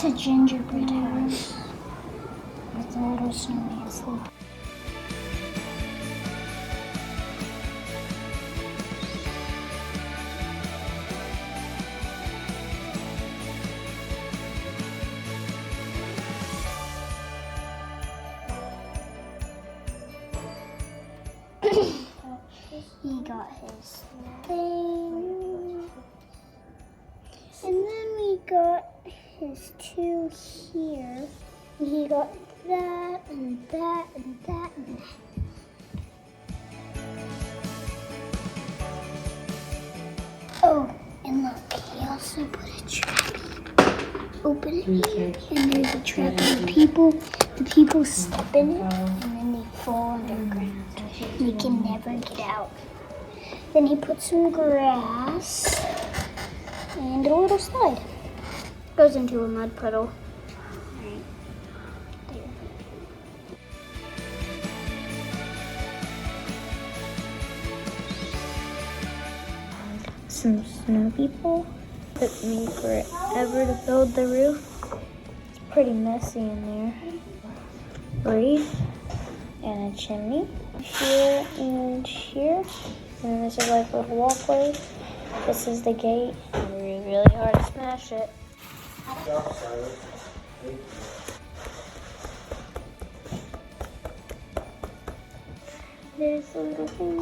a gingerbread house with a little snowman sleeping. He got his thing, and then we got his two here. He got that and that and that and that. Oh, and look, he also put a trap. Open it here, and there's a trap, and the people step in it, and then they fall underground. You can never get out. Then he put some grass and a little slide. Goes into a mud puddle. Right there. Some snow people. Took me forever to build the roof. It's pretty messy in there. Reef and a chimney. Here and here. And this is like a little walkway. This is the gate. And really hard to smash it. There's a little thing.